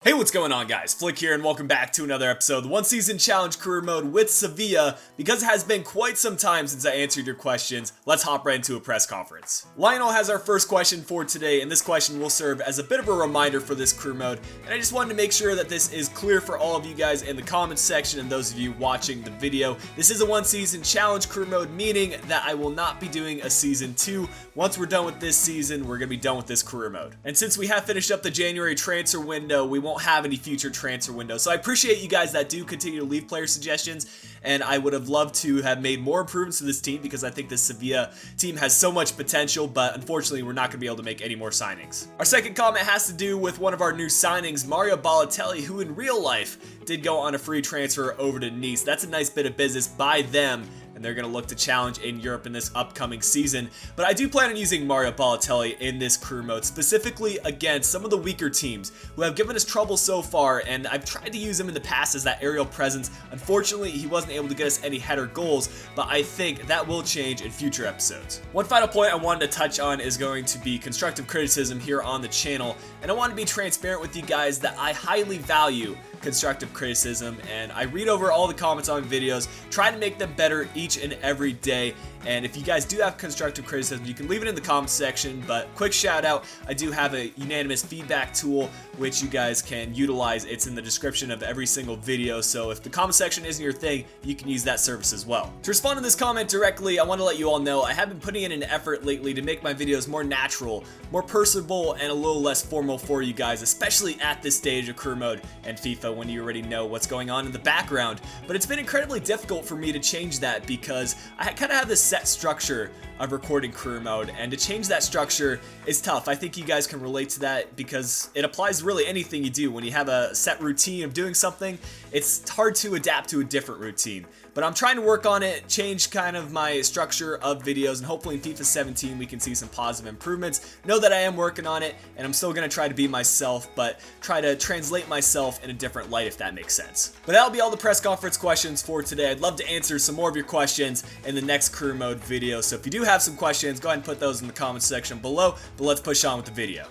Hey, what's going on, guys? Flick here and welcome back to another episode of the One Season Challenge Career Mode with Sevilla. Because it has been quite some time since I answered your questions, let's hop right into a press conference. Lionel has our first question for today, and this question will serve as a bit of a reminder for this career mode, and I just wanted to make sure that this is clear for all of you guys in the comments section and those of you watching the video. This is a One Season Challenge Career Mode, meaning that I will not be doing a Season 2. Once we're done with this season, we're going to be done with this career mode. And since we have finished up the January transfer window, we won't have any future transfer windows. So I appreciate you guys that do continue to leave player suggestions, and I would have loved to have made more improvements to this team because I think this Sevilla team has so much potential, but unfortunately we're not going to be able to make any more signings. Our second comment has to do with one of our new signings, Mario Balotelli, who in real life did go on a free transfer over to Nice. That's a nice bit of business by them, and they're going to look to challenge in Europe in this upcoming season. But I do plan on using Mario Balotelli in this career mode, specifically against some of the weaker teams who have given us trouble so far, and I've tried to use him in the past as that aerial presence. Unfortunately, he wasn't able to get us any header goals, but I think that will change in future episodes. One final point I wanted to touch on is going to be constructive criticism here on the channel, and I want to be transparent with you guys that I highly value constructive criticism, and I read over all the comments on videos, try to make them better each and every day. And if you guys do have constructive criticism, you can leave it in the comments section. But quick shout out, I do have a unanimous feedback tool which you guys can utilize. It's in the description of every single video, so if the comment section isn't your thing, you can use that service as well. To respond to this comment directly, I want to let you all know I have been putting in an effort lately to make my videos more natural, more personable, and a little less formal for you guys, especially at this stage of career mode and FIFA when you already know what's going on in the background. But it's been incredibly difficult for me to change that because I kind of have this set structure of recording career mode, and to change that structure is tough. I think you guys can relate to that because it applies to really anything you do. When you have a set routine of doing something, it's hard to adapt to a different routine. But I'm trying to work on it, change kind of my structure of videos, and hopefully in FIFA 17 we can see some positive improvements. Know that I am working on it, and I'm still going to try to be myself, but try to translate myself in a different light, if that makes sense. But that'll be all the press conference questions for today. I'd love to answer some more of your questions in the next career mode video, so if you do have some questions, go ahead and put those in the comments section below, but let's push on with the video.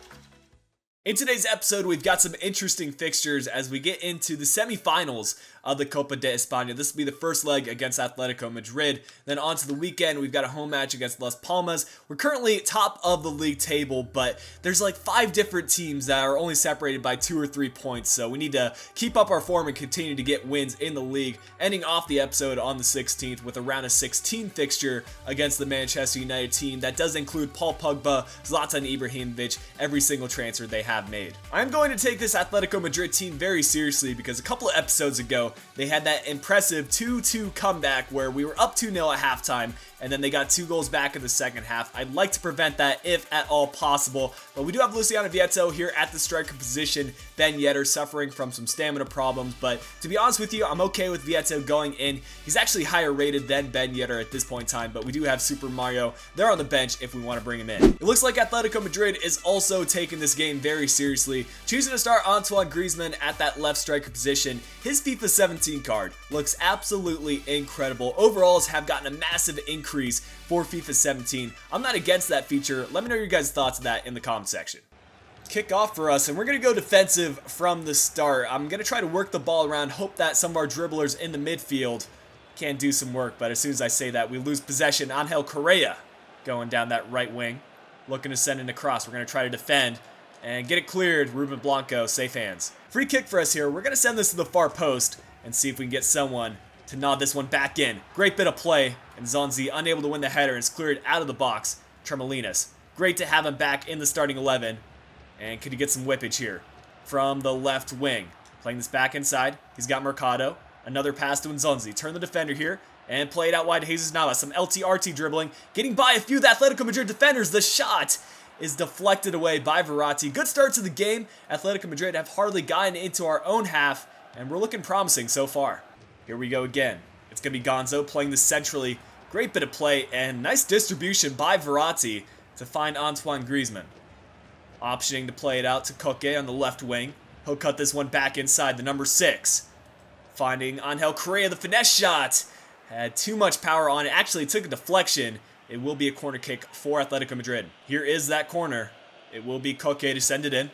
In today's episode, we've got some interesting fixtures as we get into the semifinals of the Copa de España. This will be the first leg against Atletico Madrid. Then on to the weekend, we've got a home match against Las Palmas. We're currently top of the league table, but there's like 5 different teams that are only separated by 2 or 3 points, so we need to keep up our form and continue to get wins in the league. Ending off the episode on the 16th with a round of 16 fixture against the Manchester United team that does include Paul Pogba, Zlatan Ibrahimovic, every single transfer they have made. I'm going to take this Atletico Madrid team very seriously because a couple of episodes ago, they had that impressive 2-2 comeback where we were up 2-0 at halftime, and then they got 2 goals back in the second half. I'd like to prevent that if at all possible, but we do have Luciano Vietto here at the striker position. Ben Yedder suffering from some stamina problems, but to be honest with you, I'm okay with Vietto going in. He's actually higher rated than Ben Yedder at this point in time, but we do have Super Mario there on the bench if we want to bring him in. It looks like Atletico Madrid is also taking this game very seriously, choosing to start Antoine Griezmann at that left striker position. His FIFA 17 card looks absolutely incredible. Overalls have gotten a massive increase for FIFA 17. I'm not against that feature. Let me know your guys' thoughts on that in the comment section. Kick off for us, and we're going to go defensive from the start. I'm going to try to work the ball around, hope that some of our dribblers in the midfield can do some work, but as soon as I say that, we lose possession. Angel Correa going down that right wing, looking to send it across. We're going to try to defend and get it cleared. Ruben Blanco, safe hands. Free kick for us here. We're going to send this to the far post and see if we can get someone to nod this one back in. Great bit of play, and Zonzi unable to win the header and is cleared out of the box. Tremolinas, great to have him back in the starting 11. And could he get some whippage here from the left wing? Playing this back inside. He's got Mercado. Another pass to Nzonzi. Turn the defender here and play it out wide to Jesus Navas. Some LTRT dribbling. Getting by a few of the Atletico Madrid defenders. The shot is deflected away by Verratti. Good start to the game. Atletico Madrid have hardly gotten into our own half, and we're looking promising so far. Here we go again. It's going to be Gonzo playing this centrally. Great bit of play and nice distribution by Verratti to find Antoine Griezmann. Optioning to play it out to Koke on the left wing. He'll cut this one back inside the number 6. Finding Angel Correa, the finesse shot. Had too much power on it. Actually, it took a deflection. It will be a corner kick for Atletico Madrid. Here is that corner. It will be Koke to send it in.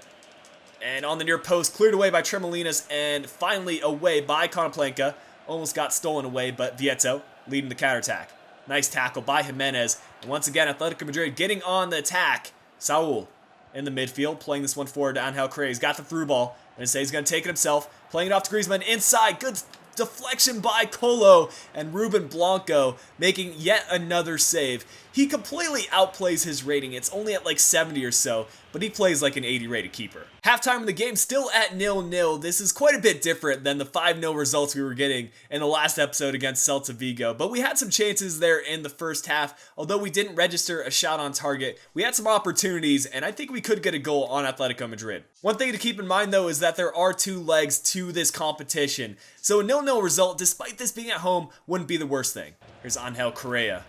And on the near post, cleared away by Tremolinas, and finally away by Kano. Almost got stolen away, but Vieto leading the counterattack. Nice tackle by Jimenez. And once again, Atletico Madrid getting on the attack. Saul in the midfield, playing this one forward to Angel Correa. He's got the through ball, and he's going to take it himself. Playing it off to Griezmann inside. Good deflection by Colo, and Ruben Blanco making yet another save. He completely outplays his rating. It's only at like 70 or so, but he plays like an 80 rated keeper. Halftime in the game still at 0-0. This is quite a bit different than the 5-0 results we were getting in the last episode against Celta Vigo, but we had some chances there in the first half. Although we didn't register a shot on target, we had some opportunities, and I think we could get a goal on Atletico Madrid. One thing to keep in mind though is that there are two legs to this competition, so a 0-0 result, despite this being at home, wouldn't be the worst thing. Here's Angel Correa.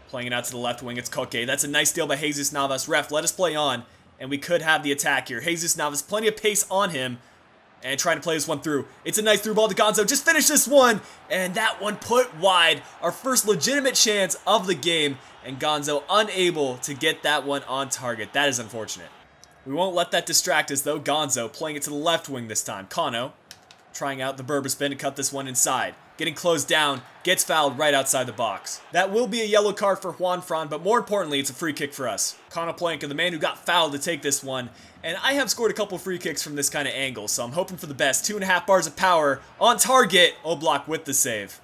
Playing it out to the left wing, it's Koke. That's a nice steal by Jesus Navas. Ref, let us play on, and we could have the attack here. Jesus Navas, plenty of pace on him, and trying to play this one through. It's a nice through ball to Gonzo. Just finish this one, and that one put wide. Our first legitimate chance of the game, and Gonzo unable to get that one on target. That is unfortunate. We won't let that distract us, though. Gonzo playing it to the left wing this time. Kano trying out the Berber spin to cut this one inside. Getting closed down, gets fouled right outside the box. That will be a yellow card for Juan Fran, but more importantly, it's a free kick for us. Kano Planka, the man who got fouled to take this one, and I have scored a couple free kicks from this kind of angle, so I'm hoping for the best. 2.5 bars of power on target. Oblak with the save.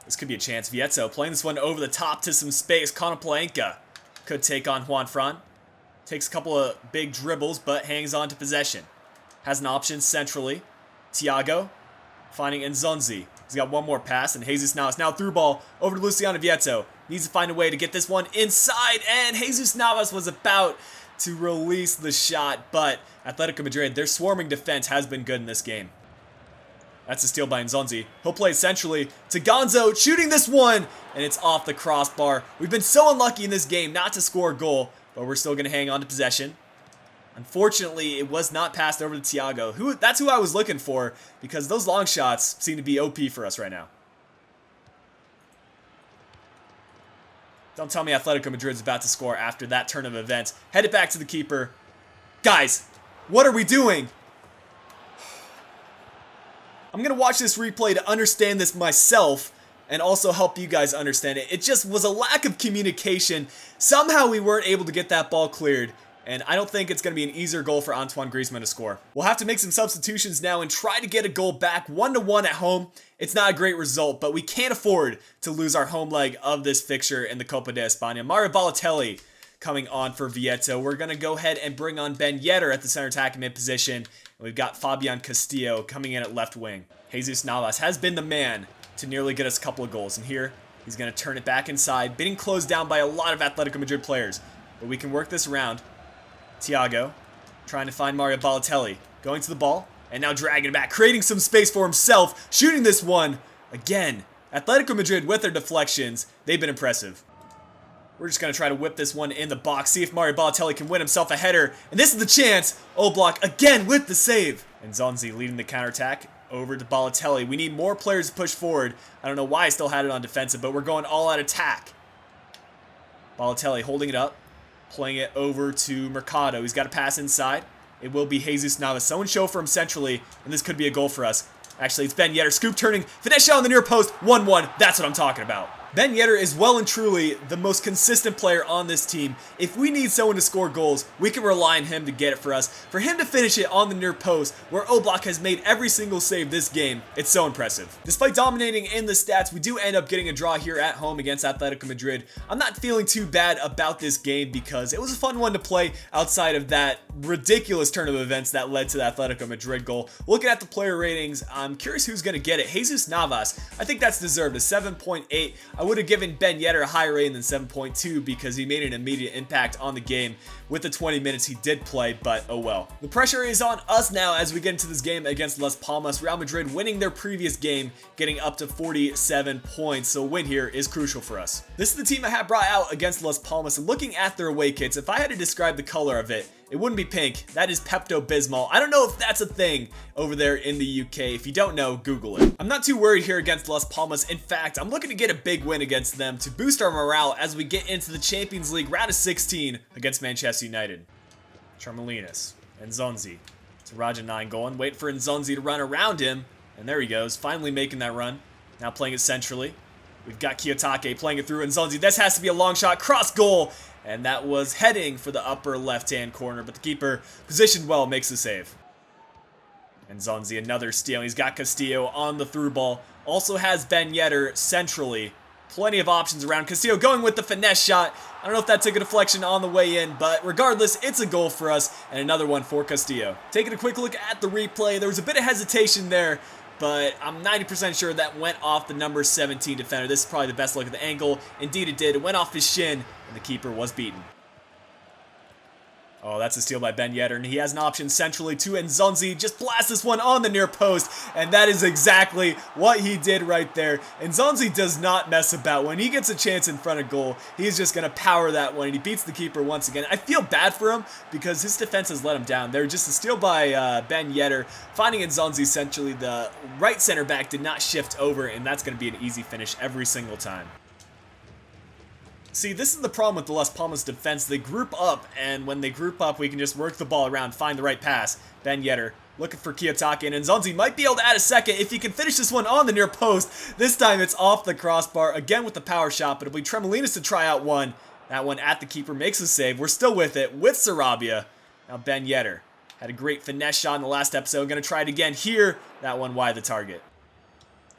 This could be a chance. Vieto playing this one over the top to some space. Kano Planka could take on Juan Fran. Takes a couple of big dribbles, but hangs on to possession. Has an option centrally. Thiago finding Nzonzi. He's got one more pass, and Jesus Navas now through ball over to Luciano Vieto. Needs to find a way to get this one inside, and Jesus Navas was about to release the shot, but Atletico Madrid, their swarming defense has been good in this game. That's a steal by Nzonzi. He'll play centrally to Gonzo, shooting this one, and it's off the crossbar. We've been so unlucky in this game not to score a goal, but we're still going to hang on to possession. Unfortunately, it was not passed over to Thiago. That's who I was looking for, because those long shots seem to be OP for us right now. Don't tell me Atletico Madrid's about to score after that turn of events. Head it back to the keeper. Guys, what are we doing? I'm going to watch this replay to understand this myself and also help you guys understand it. It just was a lack of communication. Somehow we weren't able to get that ball cleared. And I don't think it's going to be an easier goal for Antoine Griezmann to score. We'll have to make some substitutions now and try to get a goal back 1-1 at home. It's not a great result, but we can't afford to lose our home leg of this fixture in the Copa de España. Mario Balotelli coming on for Vieto. We're going to go ahead and bring on Ben Yedder at the center attacking mid position. And we've got Fabian Castillo coming in at left wing. Jesus Navas has been the man to nearly get us a couple of goals. And here, he's going to turn it back inside, being closed down by a lot of Atletico Madrid players. But we can work this around. Thiago trying to find Mario Balotelli, going to the ball, and now dragging it back, creating some space for himself, shooting this one. Again, Atletico Madrid with their deflections, they've been impressive. We're just going to try to whip this one in the box, see if Mario Balotelli can win himself a header, and this is the chance. Oblak again with the save. And Nzonzi leading the counterattack over to Balotelli. We need more players to push forward. I don't know why I still had it on defensive, but we're going all out attack. Balotelli holding it up. Playing it over to Mercado. He's got a pass inside. It will be Jesus Navas. Someone show for him centrally, and this could be a goal for us. Actually, it's Ben Yedder. Scoop turning. Finesse shot on the near post. 1-1. That's what I'm talking about. Ben Yedder is well and truly the most consistent player on this team. If we need someone to score goals, we can rely on him to get it for us. For him to finish it on the near post, where Oblak has made every single save this game, it's so impressive. Despite dominating in the stats, we do end up getting a draw here at home against Atletico Madrid. I'm not feeling too bad about this game because it was a fun one to play outside of that ridiculous turn of events that led to the Atletico Madrid goal. Looking at the player ratings, I'm curious who's going to get it. Jesus Navas, I think that's deserved, a 7.8. I would have given Ben Yedder a higher rating than 7.2 because he made an immediate impact on the game with the 20 minutes he did play, but oh well. The pressure is on us now as we get into this game against Las Palmas. Real Madrid winning their previous game, getting up to 47 points, so a win here is crucial for us. This is the team I have brought out against Las Palmas, and looking at their away kits, if I had to describe the color of it, it wouldn't be pink. That is Pepto-Bismol. I don't know if that's a thing over there in the UK. If you don't know, Google it. I'm not too worried here against Las Palmas. In fact, I'm looking to get a big win against them to boost our morale as we get into the Champions League round of 16 against Manchester United. Tremolinas. Nzonzi. To Raja 9 going. Wait for Nzonzi to run around him. And there he goes. Finally making that run. Now playing it centrally. We've got Kiyotake playing it through Nzonzi. This has to be a long shot. Cross goal. And that was heading for the upper left-hand corner. But the keeper, positioned well, makes the save. Nzonzi, another steal. He's got Castillo on the through ball. Also has Ben Yedder centrally. Plenty of options around. Castillo going with the finesse shot. I don't know if that took a deflection on the way in, but regardless, it's a goal for us, and another one for Castillo. Taking a quick look at the replay, there was a bit of hesitation there, but I'm 90% sure that went off the number 17 defender. This is probably the best look at the angle. Indeed it did. It went off his shin, and the keeper was beaten. Oh, that's a steal by Ben Yedder, and he has an option centrally to Nzonzi. Just blast this one on the near post, and that is exactly what he did right there. Nzonzi does not mess about. When he gets a chance in front of goal, he's just going to power that one, and he beats the keeper once again. I feel bad for him because his defense has let him down. There, just a steal by Ben Yedder, finding Nzonzi centrally. The right center back did not shift over, and that's going to be an easy finish every single time. See, this is the problem with the Las Palmas defense. They group up, and when they group up, we can just work the ball around, find the right pass. Ben Yedder looking for Kiyotake, and Nzonzi might be able to add a second if he can finish this one on the near post. This time it's off the crossbar, again with the power shot, but it'll be Tremolinas to try out one. That one at the keeper makes a save. We're still with it, with Sarabia. Now Ben Yedder had a great finesse shot in the last episode. Going to try it again here. That one wide the target.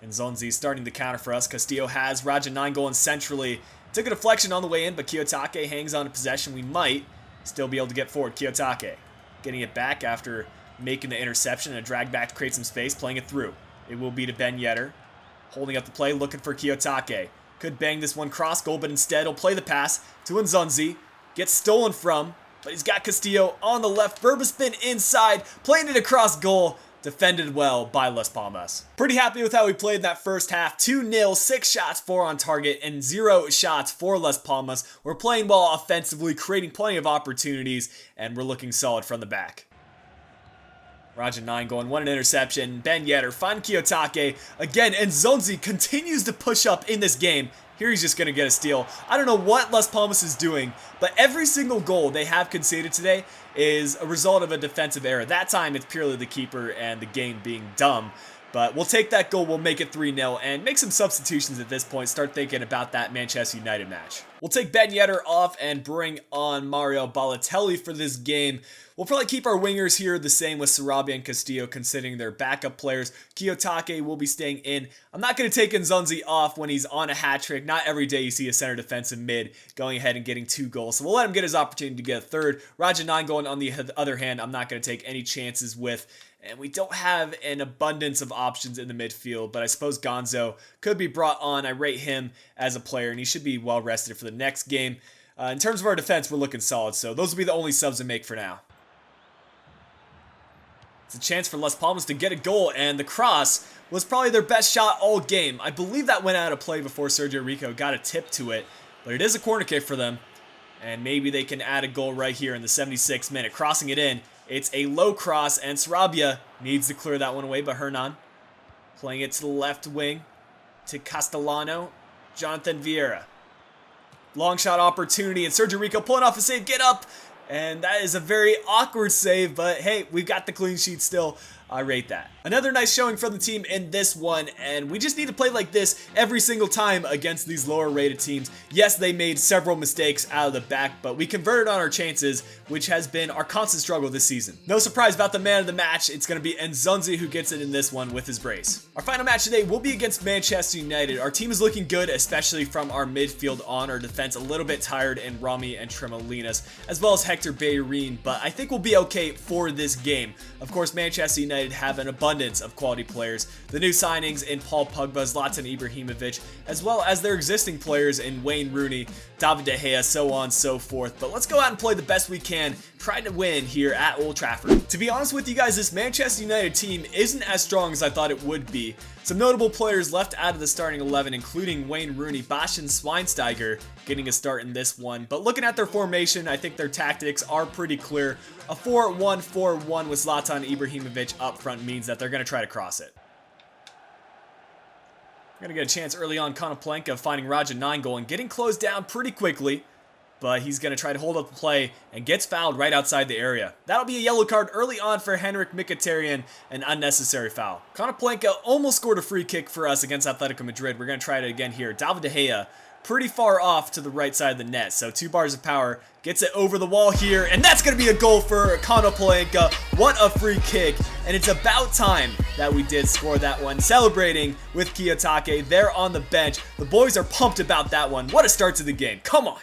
Nzonzi starting the counter for us. Castillo has Raja 9 going centrally. Took a deflection on the way in, but Kiyotake hangs on to possession. We might still be able to get forward. Kiyotake getting it back after making the interception and a drag back to create some space, playing it through. It will be to Ben Yedder. Holding up the play, looking for Kiyotake. Could bang this one cross goal, but instead he'll play the pass to Nzonzi. Gets stolen from, but he's got Castillo on the left. Verba spin inside, playing it across goal. Defended well by Las Palmas. Pretty happy with how we played in that first half. 2-0, 6 shots, 4 on target, and 0 shots for Las Palmas. We're playing well offensively, creating plenty of opportunities, and we're looking solid from the back. Raja 9 going, one interception. Ben Yedder, find Kiyotake again, and Nzonzi continues to push up in this game. Here he's just going to get a steal. I don't know what Las Palmas is doing, but every single goal they have conceded today is a result of a defensive error. That time it's purely the keeper and the game being dumb. But we'll take that goal, we'll make it 3-0, and make some substitutions at this point. Start thinking about that Manchester United match. We'll take Ben Yedder off and bring on Mario Balotelli for this game. We'll probably keep our wingers here the same with Sarabia and Castillo, considering their backup players. Kiyotake will be staying in. I'm not going to take Nzonzi off when he's on a hat trick. Not every day you see a center defensive mid going ahead and getting 2 goals. So we'll let him get his opportunity to get a third. Raja 9 going on the other hand, I'm not going to take any chances with. And we don't have an abundance of options in the midfield, but I suppose Gonzo could be brought on. I rate him as a player, and he should be well rested for the next game. In terms of our defense, we're looking solid, so those will be the only subs I make for now. It's a chance for Las Palmas to get a goal, and the cross was probably their best shot all game. I believe that went out of play before Sergio Rico got a tip to it, but it is a corner kick for them, and maybe they can add a goal right here in the 76th minute. Crossing it in. It's a low cross, and Sarabia needs to clear that one away, but Hernan playing it to the left wing to Castellano. Jonathan Vieira. Long shot opportunity, and Sergio Rico pulling off a save. Get up! And that is a very awkward save, but hey, we've got the clean sheet still. I rate that. Another nice showing from the team in this one, and we just need to play like this every single time against these lower rated teams. Yes, they made several mistakes out of the back, but we converted on our chances, which has been our constant struggle this season. No surprise about the man of the match. It's going to be Nzonzi who gets it in this one with his brace. Our final match today will be against Manchester United. Our team is looking good, especially from our midfield on. Our defense a little bit tired in Rami and Tremolinas, as well as Hector Bellerin, but I think we'll be okay for this game. Of course, Manchester United have an abundance of quality players. The new signings in Paul Pogba, Zlatan Ibrahimovic, as well as their existing players in Wayne Rooney, David De Gea, so on and so forth. But let's go out and play the best we can, trying to win here at Old Trafford. To be honest with you guys, this Manchester United team isn't as strong as I thought it would be. Some notable players left out of the starting 11, including Wayne Rooney, Bastian Schweinsteiger getting a start in this one. But looking at their formation, I think their tactics are pretty clear. A 4-1-4-1 with Zlatan Ibrahimovic up front means that they're going to try to cross it. We're going to get a chance early on, Kano finding Raja 9 goal and getting closed down pretty quickly. but he's going to try to hold up the play and gets fouled right outside the area. That'll be a yellow card early on for Henrik Mkhitaryan, an unnecessary foul. Konoplyanka almost scored a free kick for us against Atletico Madrid. We're going to try it again here. David De Gea, pretty far off to the right side of the net, so 2 bars of power, gets it over the wall here, and that's going to be a goal for Konoplyanka. What a free kick, and it's about time that we did score that one. Celebrating with Kiyotake there on the bench. The boys are pumped about that one. What a start to the game. Come on.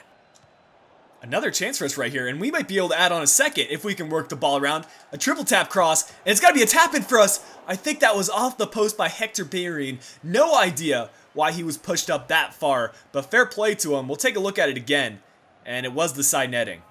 Another chance for us right here, and we might be able to add on a second if we can work the ball around. A triple tap cross, and it's got to be a tap in for us. I think that was off the post by Hector Bellerin. No idea why he was pushed up that far, but fair play to him. We'll take a look at it again, and it was the side netting.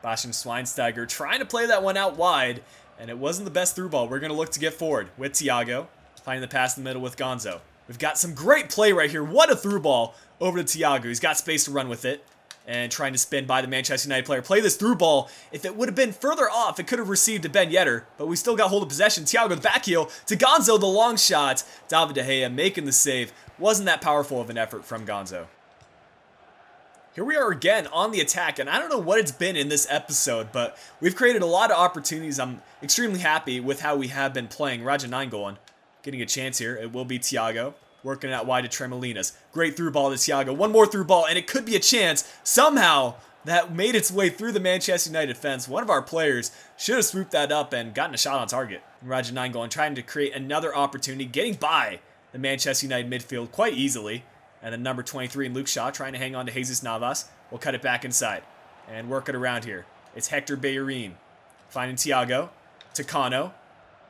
Bastian Schweinsteiger trying to play that one out wide, and it wasn't the best through ball. We're going to look to get forward with Thiago, finding the pass in the middle with Gonzo. We've got some great play right here. What a through ball over to Thiago. He's got space to run with it, and trying to spin by the Manchester United player. Play this through ball. If it would have been further off, it could have received to Ben Yedder, but we still got hold of possession. Thiago the back heel to Gonzo, the long shot. David De Gea making the save. Wasn't that powerful of an effort from Gonzo. Here we are again on the attack, and I don't know what it's been in this episode, but we've created a lot of opportunities. I'm extremely happy with how we have been playing. Raja Nainggolan getting a chance here. It will be Thiago. Working out wide to Tremolinas. Great through ball to Thiago. One more through ball, and it could be a chance. Somehow, that made its way through the Manchester United defense. One of our players should have swooped that up and gotten a shot on target. Raja Nainggolan trying to create another opportunity, getting by the Manchester United midfield quite easily. And then number 23 in Luke Shaw trying to hang on to Jesus Navas. We'll cut it back inside and work it around here. It's Hector Bellerin finding Thiago to Kano.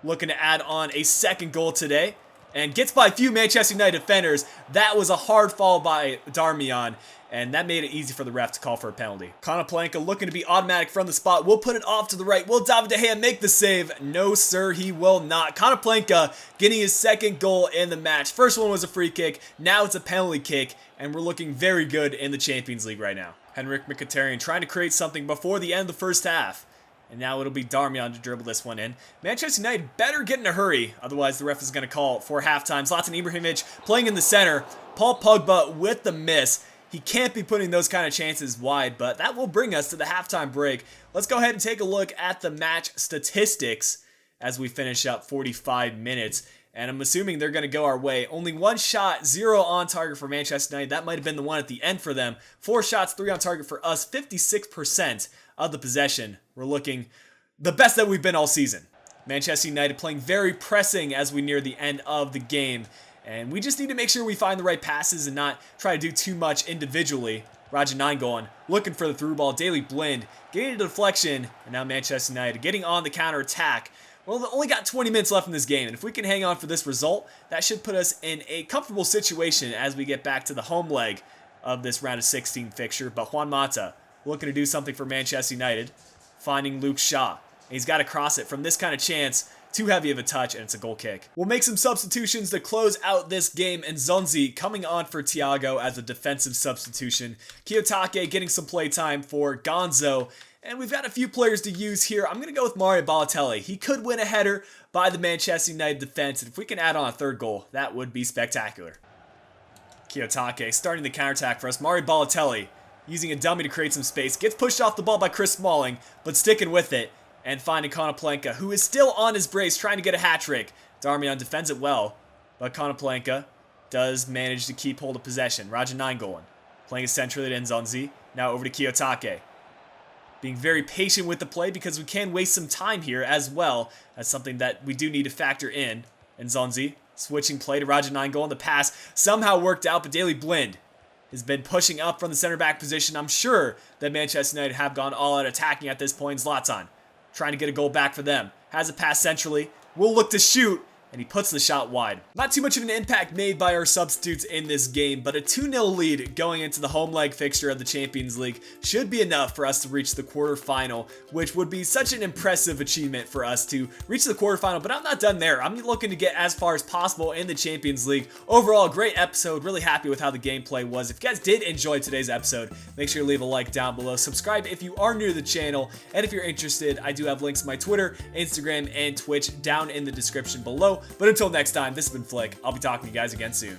Looking to add on a second goal today. And gets by a few Manchester United defenders. That was a hard fall by Darmian, and that made it easy for the ref to call for a penalty. Konoplyanka looking to be automatic from the spot. We'll put it off to the right. Will David De Gea make the save? No, sir, he will not. Konoplyanka getting his second goal in the match. First one was a free kick. Now it's a penalty kick, and we're looking very good in the Champions League right now. Henrik Mkhitaryan trying to create something before the end of the first half. And now it'll be Darmian to dribble this one in. Manchester United better get in a hurry. Otherwise, the ref is going to call for halftime. Zlatan Ibrahimovic playing in the center. Paul Pogba with the miss. He can't be putting those kind of chances wide, but that will bring us to the halftime break. Let's go ahead and take a look at the match statistics as we finish up 45 minutes. And I'm assuming they're going to go our way. Only 1 shot, 0 on target for Manchester United. That might have been the one at the end for them. 4 shots, 3 on target for us. 56% of the possession. We're looking the best that we've been all season. Manchester United playing very pressing as we near the end of the game. And we just need to make sure we find the right passes and not try to do too much individually. Raja Nainggolan looking for the through ball. Daley Blind getting a deflection. And now Manchester United getting on the counter attack. Well, they've only got 20 minutes left in this game, and if we can hang on for this result, that should put us in a comfortable situation as we get back to the home leg of this round of 16 fixture. But Juan Mata looking to do something for Manchester United, finding Luke Shaw. And he's got to cross it from this kind of chance. Too heavy of a touch, and it's a goal kick. We'll make some substitutions to close out this game, and Zonzi coming on for Thiago as a defensive substitution. Kiyotake getting some play time for Gonzo. And we've got a few players to use here. I'm going to go with Mario Balotelli. He could win a header by the Manchester United defense, and if we can add on a third goal, that would be spectacular. Kiyotake starting the counterattack for us. Mario Balotelli using a dummy to create some space. Gets pushed off the ball by Chris Smalling, but sticking with it and finding Konoplyanka, who is still on his brace, trying to get a hat trick. Darmian defends it well, but Konoplyanka does manage to keep hold of possession. Raja Nainggolan playing centrally to Nzonzi. Now over to Kiyotake. Being very patient with the play because we can waste some time here as well. That's something that we do need to factor in. And Nzonzi switching play to Raja Nainggolan. The pass somehow worked out, but Daley Blind has been pushing up from the center back position. I'm sure that Manchester United have gone all out attacking at this point. Zlatan trying to get a goal back for them. Has a pass centrally. Will look to shoot. And he puts the shot wide. Not too much of an impact made by our substitutes in this game, but a 2-0 lead going into the home leg fixture of the Champions League should be enough for us to reach the quarterfinal, which would be such an impressive achievement for us to reach the quarterfinal, but I'm not done there. I'm looking to get as far as possible in the Champions League. Overall, great episode. Really happy with how the gameplay was. If you guys did enjoy today's episode, make sure to leave a like down below. Subscribe if you are new to the channel, and if you're interested, I do have links to my Twitter, Instagram, and Twitch down in the description below. But until next time, this has been Flick. I'll be talking to you guys again soon.